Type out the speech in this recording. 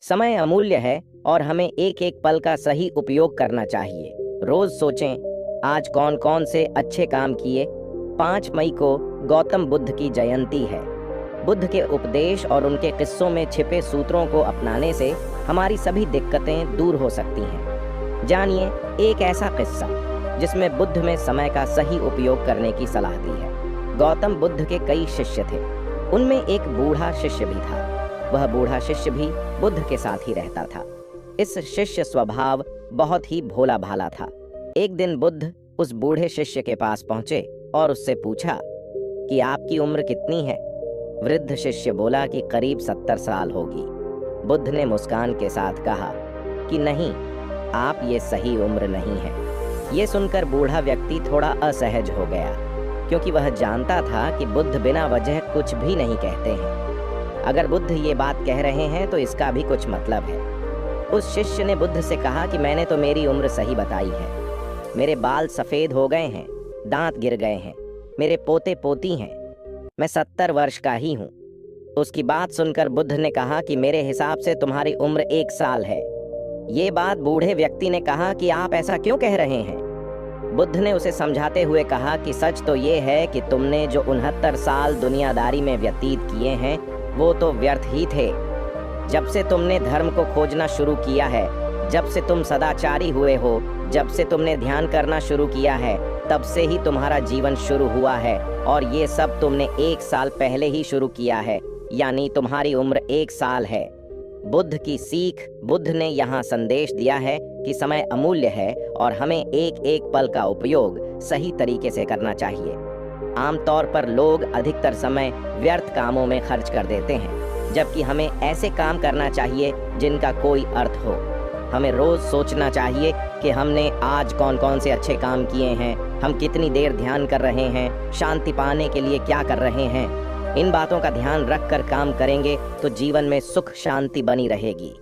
समय अमूल्य है और हमें एक एक पल का सही उपयोग करना चाहिए। रोज सोचें, आज कौन कौन से अच्छे काम किए। 5 मई को गौतम बुद्ध की जयंती है। बुद्ध के उपदेश और उनके किस्सों में छिपे सूत्रों को अपनाने से हमारी सभी दिक्कतें दूर हो सकती हैं। जानिए एक ऐसा किस्सा जिसमें बुद्ध में समय का सही उपयोग करने की सलाह दी है। गौतम बुद्ध के कई शिष्य थे, उनमें एक बूढ़ा शिष्य भी था। वह बूढ़ा शिष्य भी बुद्ध के साथ ही रहता था। इस शिष्य स्वभाव बहुत ही भोला भाला था। एक दिन बुद्ध उस बूढ़े शिष्य के पास पहुंचे और उससे पूछा कि आपकी उम्र कितनी है। वृद्ध शिष्य बोला कि करीब 70 साल होगी। बुद्ध ने मुस्कान के साथ कहा कि नहीं, आप ये सही उम्र नहीं है। ये सुनकर बूढ़ा व्यक्ति थोड़ा असहज हो गया, क्योंकि वह जानता था कि बुद्ध बिना वजह कुछ भी नहीं कहते हैं। अगर बुद्ध ये बात कह रहे हैं तो इसका भी कुछ मतलब है। उस शिष्य ने बुद्ध से कहा कि मैंने तो मेरी उम्र सही बताई है। मेरे बाल सफ़ेद हो गए हैं, दांत गिर गए हैं, मेरे पोते पोती हैं, मैं 70 वर्ष का ही हूँ। उसकी बात सुनकर बुद्ध ने कहा कि मेरे हिसाब से तुम्हारी उम्र 1 साल है। ये बात बूढ़े व्यक्ति ने कहा कि आप ऐसा क्यों कह रहे हैं। बुद्ध ने उसे समझाते हुए कहा कि सच तो ये है कि तुमने जो 69 साल दुनियादारी में व्यतीत किए हैं वो तो व्यर्थ ही थे। जब से तुमने धर्म को खोजना शुरू किया है, जब से तुम सदाचारी हुए हो, जब से तुमने ध्यान करना शुरू किया है, तब से ही तुम्हारा जीवन शुरू हुआ है। और ये सब तुमने 1 साल पहले ही शुरू किया है, यानी तुम्हारी उम्र 1 साल है। बुद्ध की सीख, बुद्ध ने यहाँ संदेश दिया है कि समय अमूल्य है और हमें एक एक पल का उपयोग सही तरीके से करना चाहिए। आमतौर पर लोग अधिकतर समय व्यर्थ कामों में खर्च कर देते हैं, जबकि हमें ऐसे काम करना चाहिए जिनका कोई अर्थ हो। हमें रोज सोचना चाहिए कि हमने आज कौन कौन से अच्छे काम किए हैं, हम कितनी देर ध्यान कर रहे हैं, शांति पाने के लिए क्या कर रहे हैं। इन बातों का ध्यान रखकर काम करेंगे तो जीवन में सुख शांति बनी रहेगी।